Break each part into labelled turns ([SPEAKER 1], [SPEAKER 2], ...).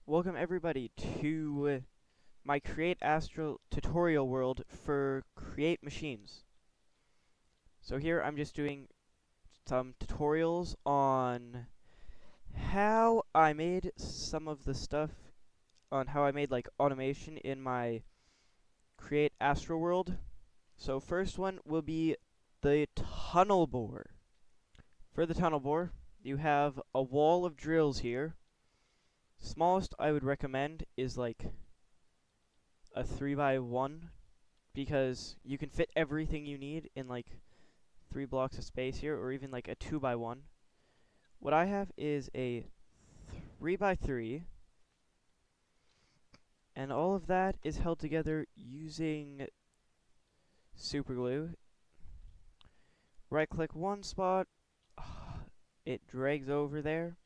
[SPEAKER 1] Welcome everybody to my Create Astral tutorial world for Create Machines. So here I'm just doing some tutorials on how I made some of the stuff, on how I made like automation in my Create Astral world. So first one will be the tunnel bore. For the tunnel bore, you have a wall of drills here. Smallest I would recommend is like a 3x1 because you can fit everything you need in like 3 blocks of space here, or even like a 2x1. What I have is a 3x3, and all of that is held together using super glue. Right click one spot, it drags over there,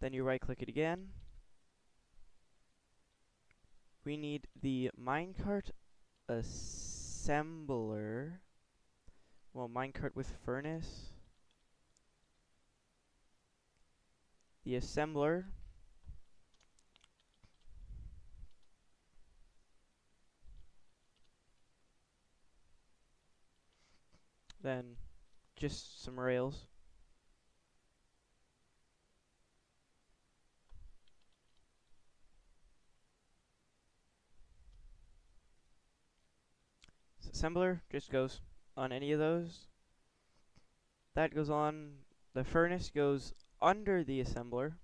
[SPEAKER 1] then you right click it again. We need the minecart assembler, well, minecart with furnace, the assembler, then just some rails. Assembler just goes on any of those. That goes on, the furnace goes under the assembler,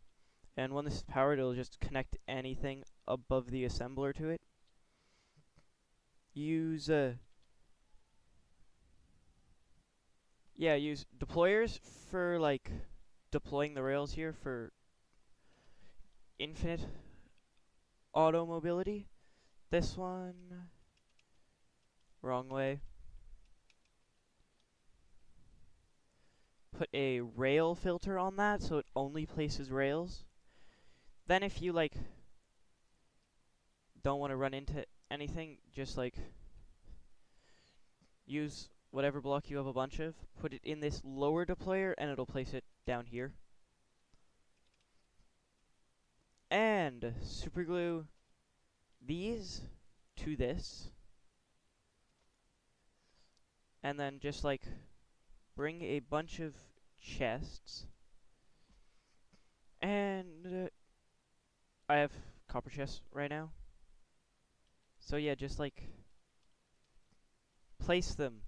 [SPEAKER 1] and when this is powered, it'll just connect anything above the assembler to it. Use, use deployers for, like, deploying the rails here for infinite auto mobility. This one, wrong way. Put a rail filter on that so it only places rails. Then if you, like, don't want to run into anything, just, like, use whatever block you have a bunch of, put it in this lower deployer, and it'll place it down here. And superglue these to this, and then just like bring a bunch of chests, and I have copper chests right now. So yeah, just like place them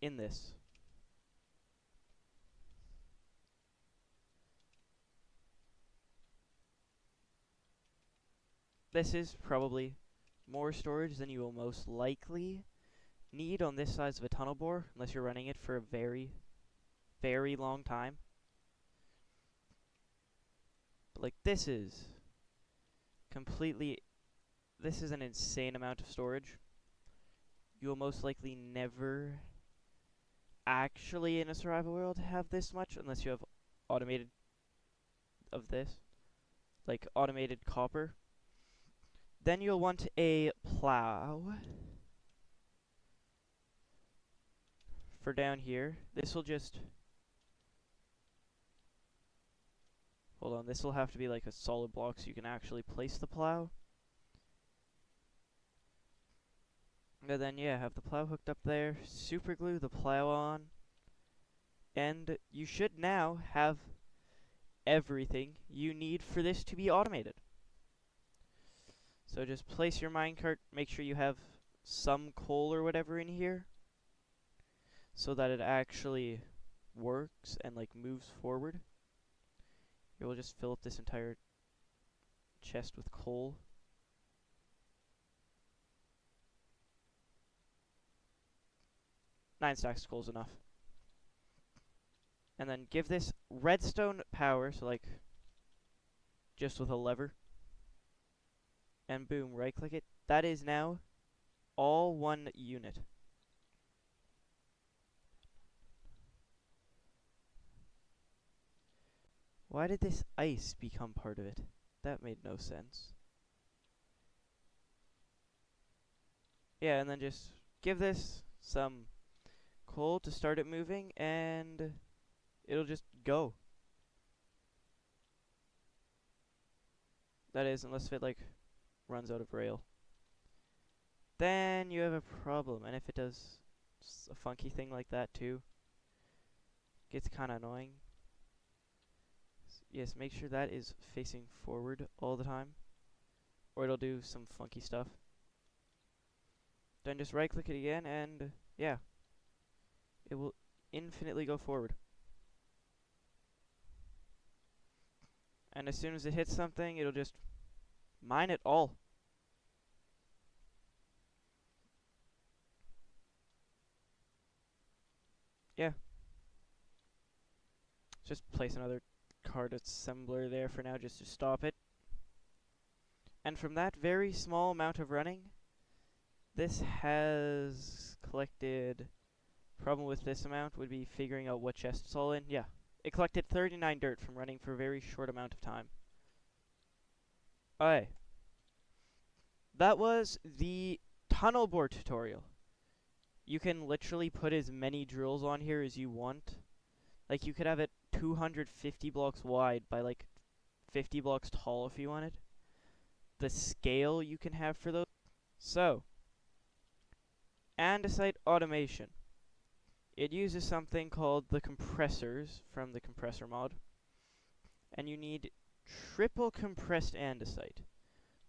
[SPEAKER 1] in this. This is probably more storage than you will most likely need on this size of a tunnel bore, unless you're running it for a very, very long time. But like this is an insane amount of storage. You will most likely never actually in a survival world have this much unless you have automated of this, like automated copper. Then you'll want a plow for down here. This will just, hold on, this will have to be like a solid block so you can actually place the plow. And then yeah, have the plow hooked up there, super glue the plow on, and you should now have everything you need for this to be automated. So just place your minecart, make sure you have some coal or whatever in here, so that it actually works and like moves forward. Here we'll just fill up this entire chest with coal. Nine stacks of coal is enough. And then give this redstone power, so like just with a lever. And boom, right click it. That is now all one unit. Why did this ice become part of it? That made no sense. Yeah, and then just give this some coal to start it moving, and it'll just go. That is, unless it like runs out of rail. Then you have a problem, and if it does a funky thing like that too, gets kind of annoying. Yes, make sure that is facing forward all the time, or it'll do some funky stuff. Then just right click it again, and yeah, it will infinitely go forward. And as soon as it hits something, it'll just mine it all. Yeah. Just place another card assembler there for now just to stop it. And from that very small amount of running, this has collected... Problem with this amount would be figuring out what chest it's all in. Yeah. It collected 39 dirt from running for a very short amount of time. Okay. That was the tunnel bore tutorial. You can literally put as many drills on here as you want. Like, you could have it 250 blocks wide by, like, 50 blocks tall if you wanted. The scale you can have for those. So, andesite automation. It uses something called the compressors from the compressor mod. And you need triple compressed andesite.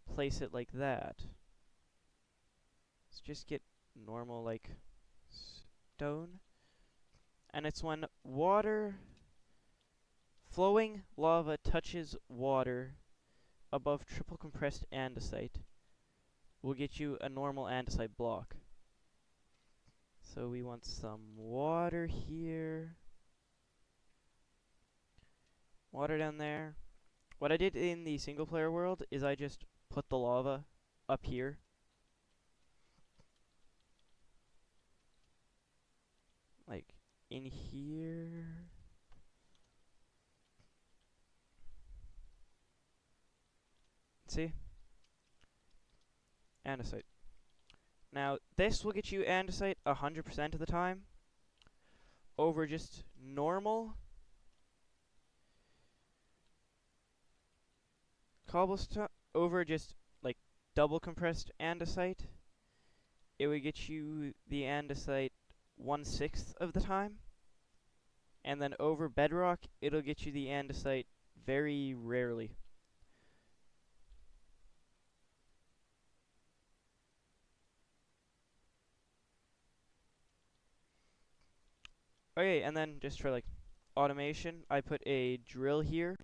[SPEAKER 1] Place it like that. Let's just get normal, like, stone. And it's when flowing lava touches water above triple compressed andesite, will get you a normal andesite block. So we want some water here. Water down there. What I did in the single player world is I just put the lava up here. Like, in here. See? Andesite. Now, this will get you andesite 100% of the time over just normal cobblestone, over just like double compressed andesite. It would get you the andesite 1/6 of the time, and then over bedrock, it'll get you the andesite very rarely. Okay, and then just for like automation, I put a drill here.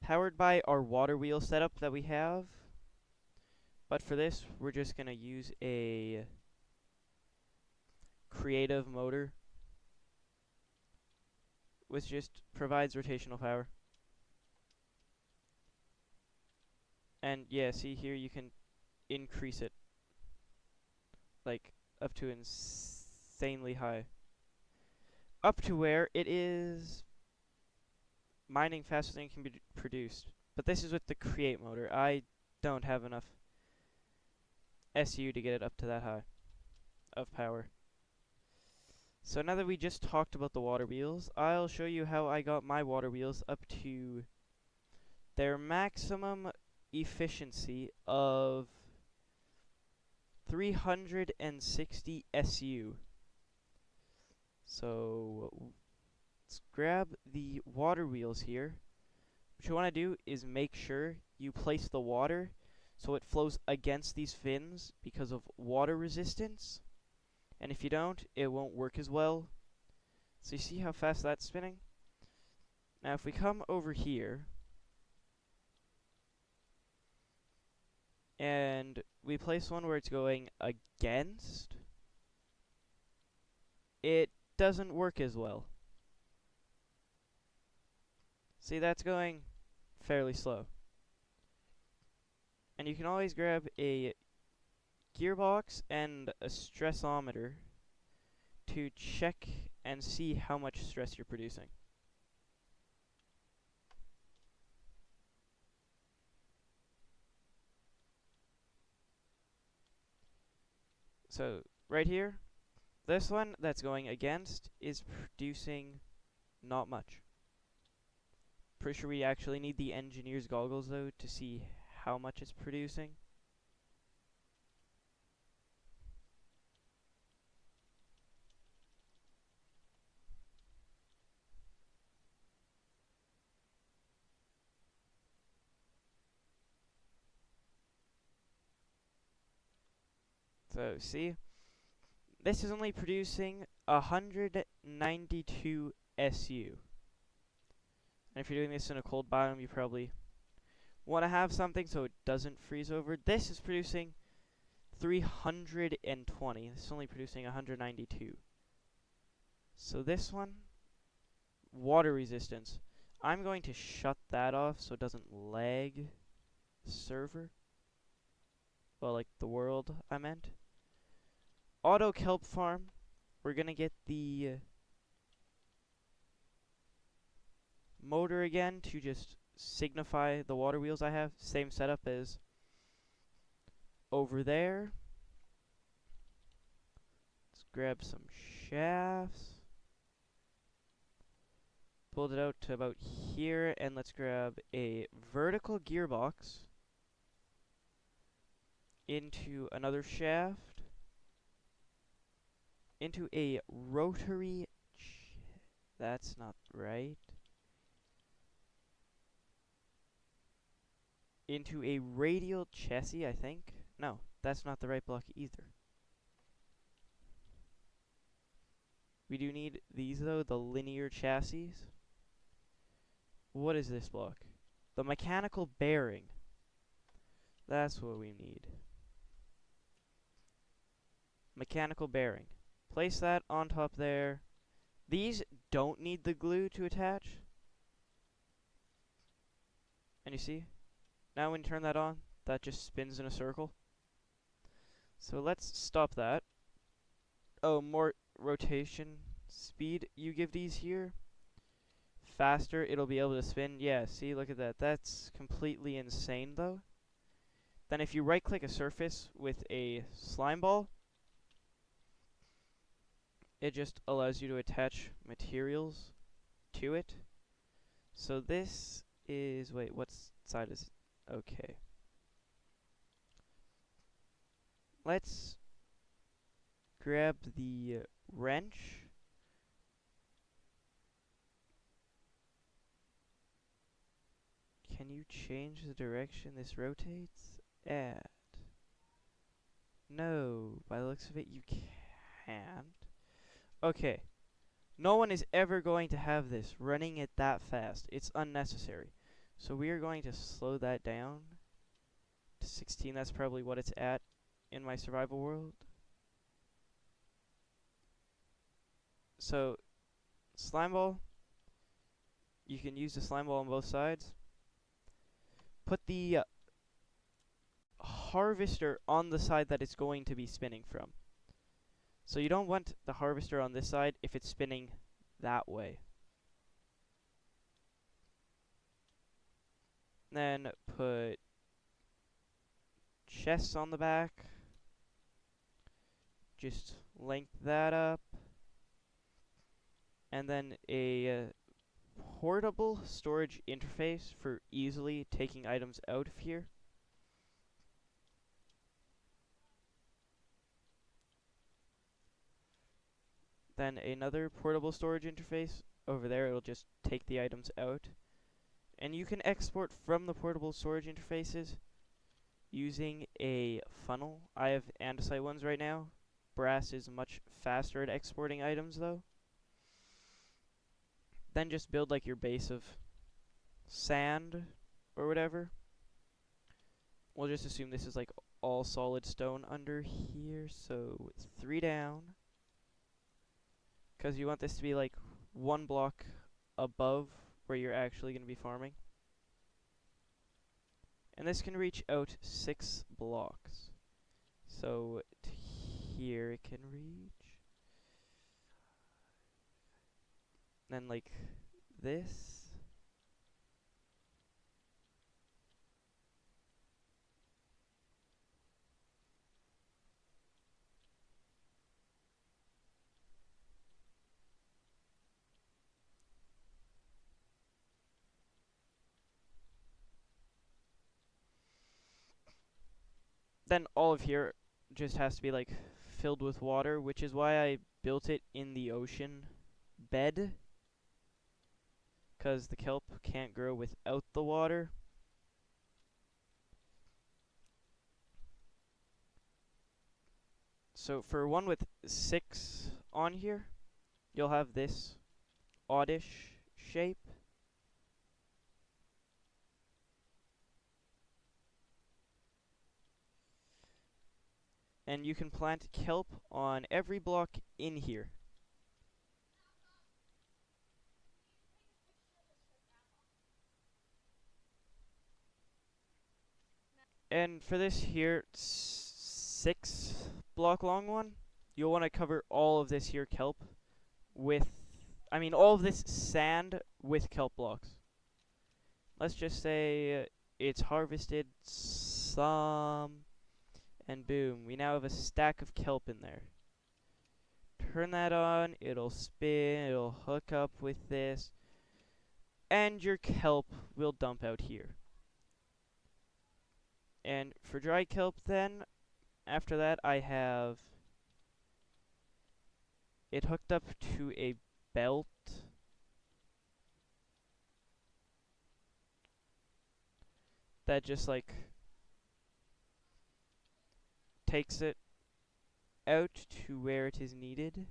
[SPEAKER 1] Powered by our water wheel setup that we have. But for this, we're just going to use a creative motor, which just provides rotational power. And yeah, see here you can increase it, like, up to insanely high. Up to where it is mining faster than it can be produced. But this is with the create motor. I don't have enough SU to get it up to that high of power. So now that we just talked about the water wheels, I'll show you how I got my water wheels up to their maximum efficiency of 360 SU. So let's grab the water wheels here. What you want to do is make sure you place the water so it flows against these fins because of water resistance. And if you don't, it won't work as well. So you see how fast that's spinning? Now if we come over here and we place one where it's going against, it doesn't work as well. See, that's going fairly slow. And you can always grab a gearbox and a stressometer to check and see how much stress you're producing. So right here, this one that's going against is producing not much. Pretty sure we actually need the engineer's goggles though to see how much it's producing. So see, this is only producing 192 SU. And if you're doing this in a cold biome, you probably want to have something so it doesn't freeze over. This is producing 320. This is only producing 192. So this one, water resistance. I'm going to shut that off so it doesn't lag the server. Well, like the world, I meant. Auto kelp farm. We're going to get the motor again to just signify the water wheels I have. Same setup as over there. Let's grab some shafts. Pulled it out to about here, and let's grab a vertical gearbox into another shaft, into a rotary. That's not right. Into a radial chassis, I think. No, that's not the right block either. We do need these though, the linear chassis. What is this block? The mechanical bearing. That's what we need. Mechanical bearing. Place that on top there. These don't need the glue to attach. And you see? Now when you turn that on, that just spins in a circle. So let's stop that. Oh, more rotation speed you give these here. Faster it'll be able to spin. Yeah, see, look at that. That's completely insane though. Then if you right click a surface with a slime ball, it just allows you to attach materials to it. So this is, wait, what side is it? Okay. Let's grab the wrench. Can you change the direction this rotates at? No, by the looks of it, you can't. Okay. No one is ever going to have this running it that fast. It's unnecessary. So we are going to slow that down to 16. That's probably what it's at in my survival world. So, slime ball. You can use the slime ball on both sides. Put the harvester on the side that it's going to be spinning from. So you don't want the harvester on this side if it's spinning that way. Then put chests on the back. Just link that up. And then a portable storage interface for easily taking items out of here. Then another portable storage interface over there. It'll just take the items out. And you can export from the portable storage interfaces using a funnel. I have andesite ones right now. Brass is much faster at exporting items though. Then just build like your base of sand or whatever. We'll just assume this is like all solid stone under here, so 3 down. Because you want this to be like 1 block above where you're actually going to be farming. And this can reach out 6 blocks. So here it can reach. Then like this. Then all of here just has to be like filled with water, which is why I built it in the ocean bed, because the kelp can't grow without the water. So for one with 6 on here, you'll have this oddish shape. And you can plant kelp on every block in here. And for this here 6 block long one, you'll want to cover all of this here kelp with, I mean all of this sand with kelp blocks. Let's just say it's harvested some, and boom, we now have a stack of kelp in there. Turn that on, it'll spin, it'll hook up with this, and your kelp will dump out here. And for dry kelp then, after that I have it hooked up to a belt that just like takes it out to where it is needed.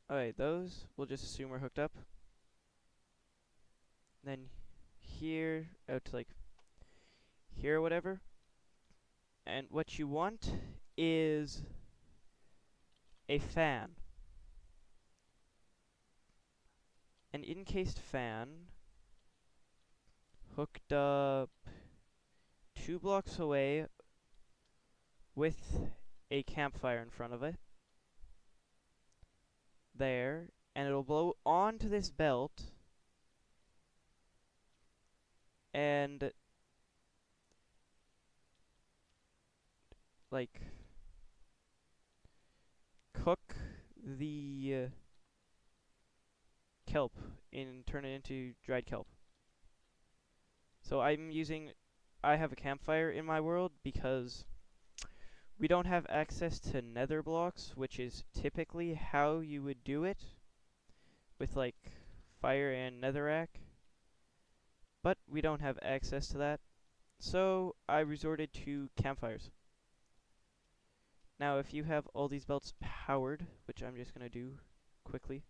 [SPEAKER 1] Alright, those we'll just assume are hooked up. Then here, out to like here or whatever. And what you want is a fan. An encased fan hooked up 2 blocks away with a campfire in front of it. There, and it'll blow onto this belt and like cook the kelp and turn it into dried kelp. So I have a campfire in my world because we don't have access to nether blocks, which is typically how you would do it with like fire and netherrack. But we don't have access to that, so I resorted to campfires. Now if you have all these belts powered, which I'm just gonna do quickly,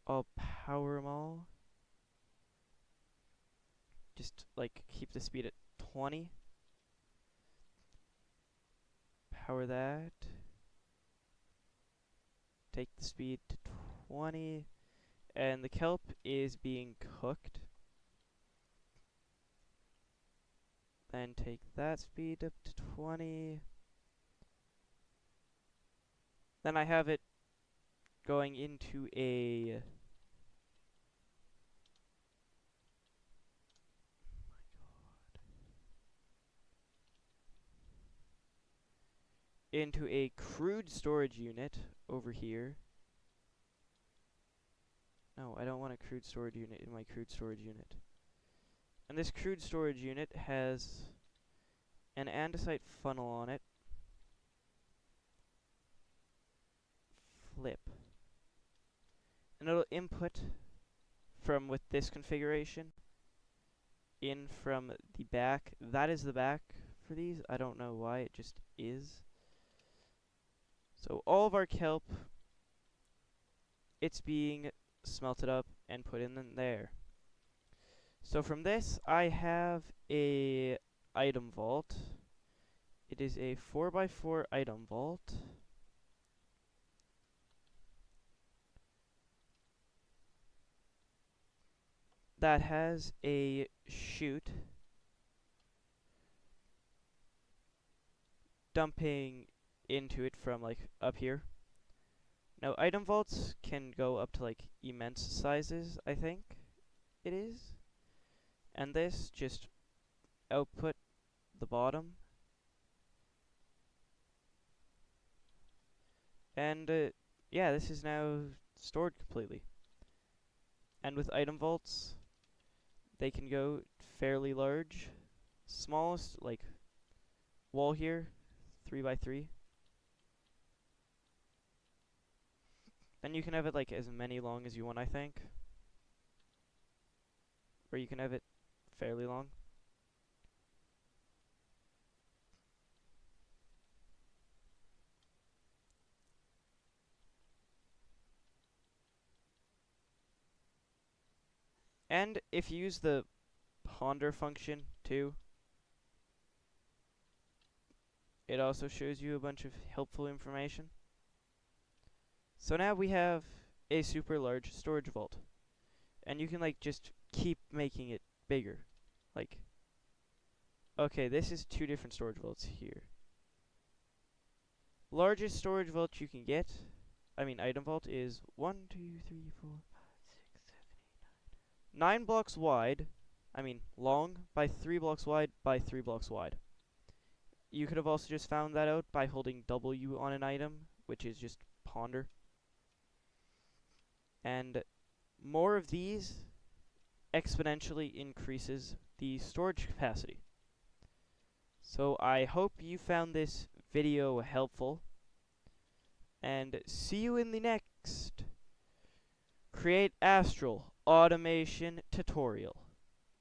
[SPEAKER 1] I'll power them all. Just like keep the speed at 20. Power that. Take the speed to 20. And the kelp is being cooked. Then take that speed up to 20. Then I have it going into a crude storage unit over here. No, I don't want a crude storage unit in my crude storage unit. And this crude storage unit has an andesite funnel on it. Flip. And it'll input from with this configuration in from the back. That is the back for these. I don't know why, it just is. So all of our kelp, it's being smelted up and put in there. So from this, I have a item vault. It is a 4x4 item vault. That has a chute dumping into it from like up here. Now item vaults can go up to like immense sizes, I think it is. And this just output the bottom. And yeah, this is now stored completely. And with item vaults, they can go fairly large. Smallest, like, wall here, 3 by 3. Then you can have it like as many long as you want, I think. Or you can have it fairly long. And if you use the ponder function too, it also shows you a bunch of helpful information. So now we have a super large storage vault. And you can like just keep making it bigger. Like, okay, this is 2 different storage vaults here. Largest storage vault you can get, item vault, is 1, 2, 3, 4, 5, 6, 7, 8, 9. 9 blocks wide, long, by 3 blocks wide, by 3 blocks wide. You could have also just found that out by holding W on an item, which is just ponder. And more of these exponentially increases the storage capacity. So I hope you found this video helpful, and see you in the next Create Astral Automation tutorial.